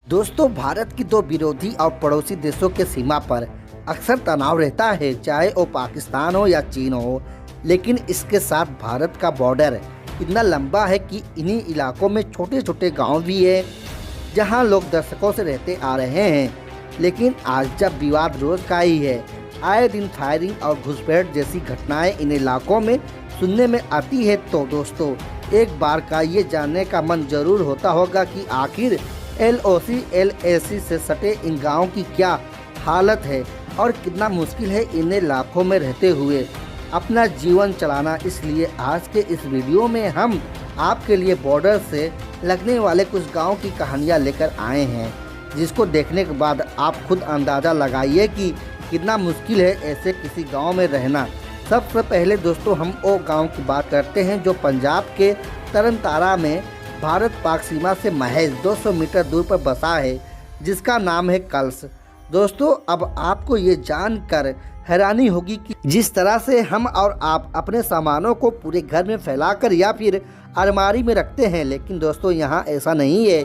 दोस्तों, भारत की दो विरोधी और पड़ोसी देशों के सीमा पर अक्सर तनाव रहता है, चाहे वो पाकिस्तान हो या चीन हो। लेकिन इसके साथ भारत का बॉर्डर इतना लंबा है कि इन्हीं इलाकों में छोटे छोटे गांव भी है जहां लोग दशकों से रहते आ रहे हैं। लेकिन आज जब विवाद रोज का ही है, आए दिन फायरिंग और घुसपैठ जैसी घटनाएं इन इलाकों में सुनने में आती है, तो दोस्तों एक बार का ये जानने का मन जरूर होता होगा कि आखिर LOC LAC से सटे इन गाँव की क्या हालत है और कितना मुश्किल है इन इलाकों में रहते हुए अपना जीवन चलाना। इसलिए आज के इस वीडियो में हम आपके लिए बॉर्डर से लगने वाले कुछ गाँव की कहानियाँ लेकर आए हैं, जिसको देखने के बाद आप खुद अंदाज़ा लगाइए कि कितना मुश्किल है ऐसे किसी गांव में रहना। सबसे पहले दोस्तों हम वो गांव की बात करते हैं जो पंजाब के तरन तारा में भारत पाक सीमा से महज 200 मीटर दूर पर बसा है, जिसका नाम है कल्स। दोस्तों अब आपको ये जानकर हैरानी होगी कि जिस तरह से हम और आप अपने सामानों को पूरे घर में फैलाकर या फिर अलमारी में रखते हैं, लेकिन दोस्तों यहाँ ऐसा नहीं है,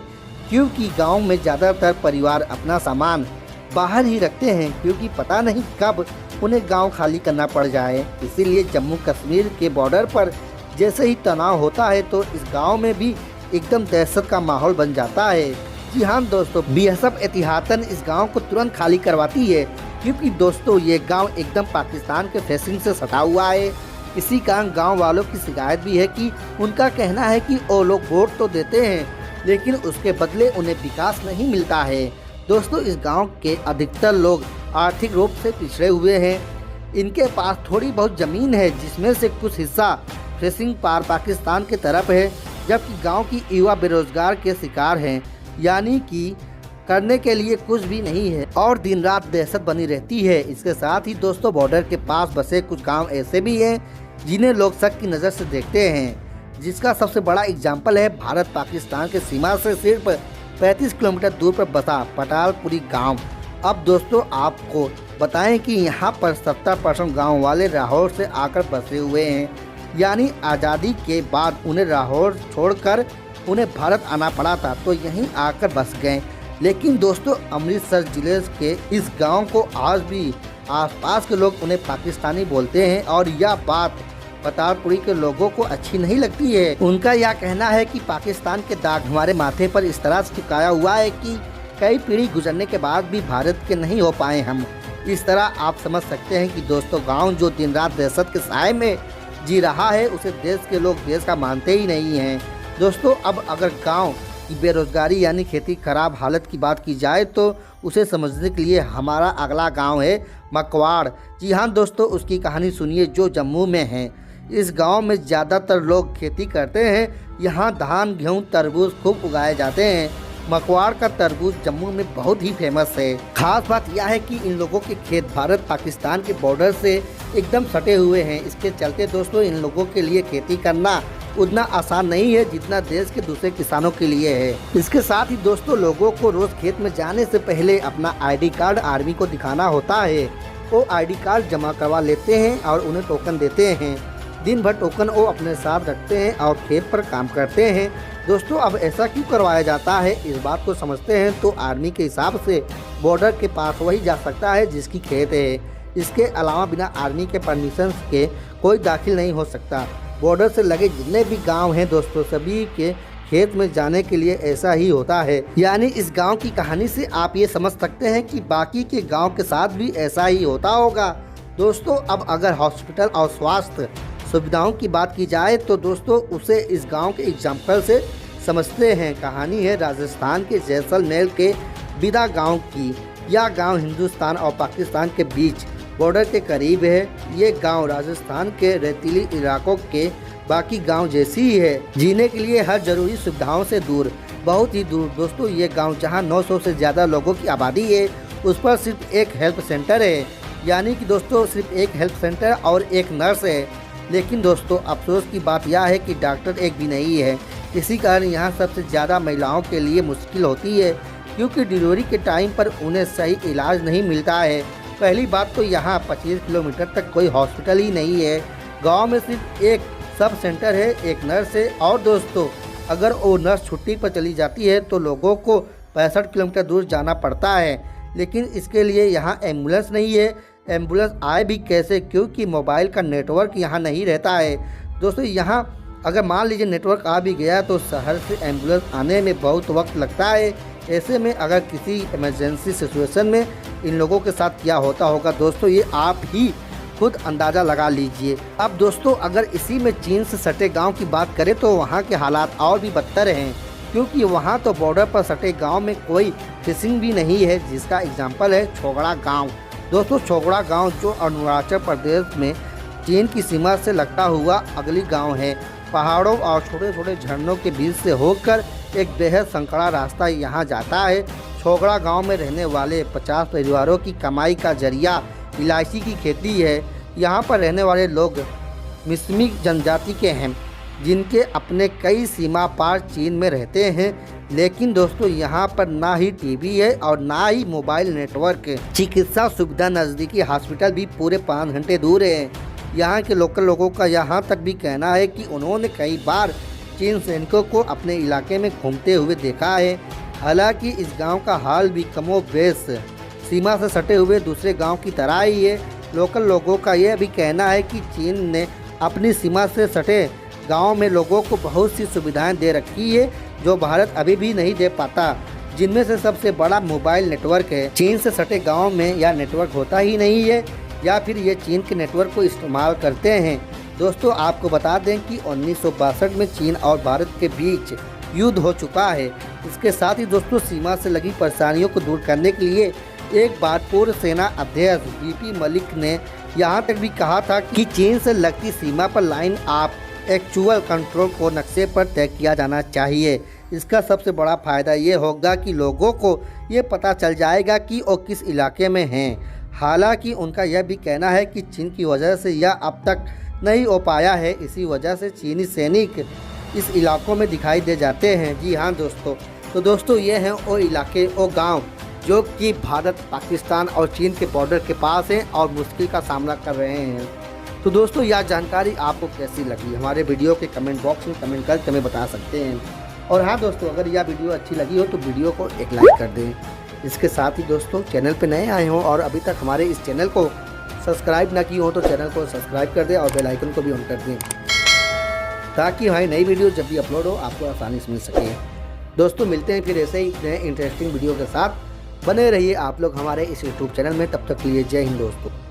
क्योंकि गांव में ज़्यादातर परिवार अपना सामान बाहर ही रखते हैं, क्योंकि पता नहीं कब उन्हें गांव खाली करना पड़ जाए। इसीलिए जम्मू कश्मीर के बॉर्डर पर जैसे ही तनाव होता है तो इस गांव में भी एकदम दहशत का माहौल बन जाता है। जी हाँ दोस्तों, BSF एहतियातन इस गांव को तुरंत खाली करवाती है, क्योंकि दोस्तों ये गांव एकदम पाकिस्तान के फेसिंग से सटा हुआ है। इसी कारण गांव वालों की शिकायत भी है कि उनका कहना है कि वो लोग वोट तो देते हैं, लेकिन उसके बदले उन्हें विकास नहीं मिलता है। दोस्तों इस गांव के अधिकतर लोग आर्थिक रूप से पिछड़े हुए हैं। इनके पास थोड़ी बहुत ज़मीन है, जिसमें से कुछ हिस्सा फेसिंग पार पाकिस्तान की तरफ है, जबकि गांव की युवा बेरोजगार के शिकार हैं, यानी कि करने के लिए कुछ भी नहीं है और दिन रात दहशत बनी रहती है। इसके साथ ही दोस्तों बॉर्डर के पास बसे कुछ गांव ऐसे भी हैं जिन्हें लोग शक की नज़र से देखते हैं, जिसका सबसे बड़ा एग्जाम्पल है भारत पाकिस्तान के सीमा से सिर्फ 35 किलोमीटर दूर पर बसा पटालपुरी गांव। अब दोस्तों आपको बताएं कि यहाँ पर 70% गाँव वाले लाहौर से आकर बसे हुए हैं, यानी आज़ादी के बाद उन्हें लाहौर छोड़कर उन्हें भारत आना पड़ा था, तो यहीं आकर बस गए। लेकिन दोस्तों अमृतसर जिले के इस गांव को आज भी आसपास के लोग उन्हें पाकिस्तानी बोलते हैं और यह बात पतालपुरी के लोगों को अच्छी नहीं लगती है। उनका यह कहना है कि पाकिस्तान के दाग हमारे माथे पर इस तरह से चिपकाया हुआ है कि कई पीढ़ी गुजरने के बाद भी भारत के नहीं हो पाए हम। इस तरह आप समझ सकते हैं कि दोस्तों गांव जो दिन रात दहशत के साए में जी रहा है, उसे देश के लोग देश का मानते ही नहीं हैं। दोस्तों अब अगर गांव की बेरोजगारी यानी खेती खराब हालत की बात की जाए तो उसे समझने के लिए हमारा अगला गांव है मकवाड़। जी हाँ दोस्तों, उसकी कहानी सुनिए जो जम्मू में है। इस गांव में ज़्यादातर लोग खेती करते हैं। यहाँ धान गेहूँ तरबूज खूब उगाए जाते हैं। मकवाड़ का तरबूज जम्मू में बहुत ही फेमस है। खास बात यह है कि इन लोगों के खेत भारत पाकिस्तान के बॉर्डर से एकदम सटे हुए हैं। इसके चलते दोस्तों इन लोगों के लिए खेती करना उतना आसान नहीं है जितना देश के दूसरे किसानों के लिए है। इसके साथ ही दोस्तों लोगों को रोज खेत में जाने से पहले अपना ID कार्ड आर्मी को दिखाना होता है। वो ID कार्ड जमा करवा लेते हैं और उन्हें टोकन देते हैं। दिन भर टोकन वो अपने साथ रखते हैं और खेत पर काम करते हैं। दोस्तों अब ऐसा क्यों करवाया जाता है, इस बात को समझते हैं तो आर्मी के हिसाब से बॉर्डर के पास वही जा सकता है जिसकी खेत है। इसके अलावा बिना आर्मी के परमिशन के कोई दाखिल नहीं हो सकता। बॉर्डर से लगे जितने भी गांव हैं दोस्तों, सभी के खेत में जाने के लिए ऐसा ही होता है। यानी इस गांव की कहानी से आप ये समझ सकते हैं कि बाकी के गांव के साथ भी ऐसा ही होता होगा। दोस्तों अब अगर हॉस्पिटल और स्वास्थ्य सुविधाओं की बात की जाए तो दोस्तों उसे इस गांव के एग्जाम्पल से समझते हैं। कहानी है राजस्थान के जैसलमेर के बिदा गांव की। यह गांव हिंदुस्तान और पाकिस्तान के बीच बॉर्डर के करीब है। ये गांव राजस्थान के रेतीली इलाकों के बाकी गांव जैसी ही है, जीने के लिए हर जरूरी सुविधाओं से दूर, बहुत ही दूर। दोस्तों ये गांव जहां 900 से ज़्यादा लोगों की आबादी है, उस पर सिर्फ एक हेल्थ सेंटर है। यानी कि दोस्तों सिर्फ एक हेल्थ सेंटर और एक नर्स है। लेकिन दोस्तों अफसोस की बात यह है कि डॉक्टर एक भी नहीं है। इसी कारण यहाँ सबसे ज़्यादा महिलाओं के लिए मुश्किल होती है, क्योंकि डिलीवरी के टाइम पर उन्हें सही इलाज नहीं मिलता है। पहली बात तो यहाँ 25 किलोमीटर तक कोई हॉस्पिटल ही नहीं है। गांव में सिर्फ एक सब सेंटर है, एक नर्स है और दोस्तों अगर वो नर्स छुट्टी पर चली जाती है तो लोगों को 65 किलोमीटर दूर जाना पड़ता है। लेकिन इसके लिए यहाँ एम्बुलेंस नहीं है। एम्बुलेंस आए भी कैसे, क्योंकि मोबाइल का नेटवर्क यहाँ नहीं रहता है। दोस्तों यहाँ अगर मान लीजिए नेटवर्क आ भी गया तो शहर से एम्बुलेंस आने में बहुत वक्त लगता है। ऐसे में अगर किसी इमरजेंसी सिचुएशन में इन लोगों के साथ क्या होता होगा दोस्तों, ये आप ही खुद अंदाज़ा लगा लीजिए। अब दोस्तों अगर इसी में चीन से सटे गांव की बात करें तो वहां के हालात और भी बदतर हैं, क्योंकि वहां तो बॉर्डर पर सटे गांव में कोई फिशिंग भी नहीं है, जिसका एग्जाम्पल है छोगड़ा गाँव। दोस्तों छोगड़ा गाँव जो अरुणाचल प्रदेश में चीन की सीमा से लगता हुआ अगली गाँव है। पहाड़ों और छोटे छोटे झरनों के बीच से होकर एक बेहद संकरा रास्ता यहाँ जाता है। छोगड़ा गांव में रहने वाले 50 परिवारों की कमाई का जरिया इलायची की खेती है। यहाँ पर रहने वाले लोग मिसमी जनजाति के हैं, जिनके अपने कई सीमा पार चीन में रहते हैं। लेकिन दोस्तों यहाँ पर ना ही टीवी है और ना ही मोबाइल नेटवर्क है। चिकित्सा सुविधा नज़दीकी हॉस्पिटल भी पूरे 5 घंटे दूर है। यहाँ के लोकल लोगों का यहाँ तक भी कहना है कि उन्होंने कई बार चीन सैनिकों को अपने इलाके में घूमते हुए देखा है। हालांकि इस गांव का हाल भी कमोबेश सीमा से सटे हुए दूसरे गांव की तरह ही है। लोकल लोगों का यह भी कहना है कि चीन ने अपनी सीमा से सटे गांव में लोगों को बहुत सी सुविधाएं दे रखी है, जो भारत अभी भी नहीं दे पाता, जिनमें से सबसे बड़ा मोबाइल नेटवर्क है। चीन से सटे गाँव में यह नेटवर्क होता ही नहीं है, या फिर ये चीन के नेटवर्क को इस्तेमाल करते हैं। दोस्तों आपको बता दें कि 1962 में चीन और भारत के बीच युद्ध हो चुका है। इसके साथ ही दोस्तों सीमा से लगी परेशानियों को दूर करने के लिए एक बार पूर्व सेना अध्यक्ष बीपी मलिक ने यहाँ तक भी कहा था कि चीन से लगती सीमा पर लाइन ऑफ एक्चुअल कंट्रोल को नक्शे पर तय किया जाना चाहिए। इसका सबसे बड़ा फ़ायदा ये होगा कि लोगों को ये पता चल जाएगा कि वो किस इलाके में हैं। हालांकि उनका यह भी कहना है कि चीन की वजह से यह अब तक नहीं हो पाया है। इसी वजह से चीनी सैनिक इस इलाकों में दिखाई दे जाते हैं। जी हाँ दोस्तों, तो दोस्तों ये हैं वो इलाके, वो गांव जो कि भारत, पाकिस्तान और चीन के बॉर्डर के पास हैं और मुश्किल का सामना कर रहे हैं। तो दोस्तों यह जानकारी आपको कैसी लगी, हमारे वीडियो के कमेंट बॉक्स में कमेंट करके हमें बता सकते हैं। और हाँ दोस्तों, अगर यह वीडियो अच्छी लगी हो तो वीडियो को एक लाइक कर दें। इसके साथ ही दोस्तों चैनल पे नए आए हों और अभी तक हमारे इस चैनल को सब्सक्राइब ना की हो तो चैनल को सब्सक्राइब कर दें और बेल आइकन को भी ऑन कर दें, ताकि हमारी नई वीडियो जब भी अपलोड हो आपको आसानी से मिल सके। दोस्तों मिलते हैं फिर ऐसे ही नए इंटरेस्टिंग वीडियो के साथ। बने रहिए आप लोग हमारे इस यूट्यूब चैनल में। तब तक के लिए जय हिंद दोस्तों।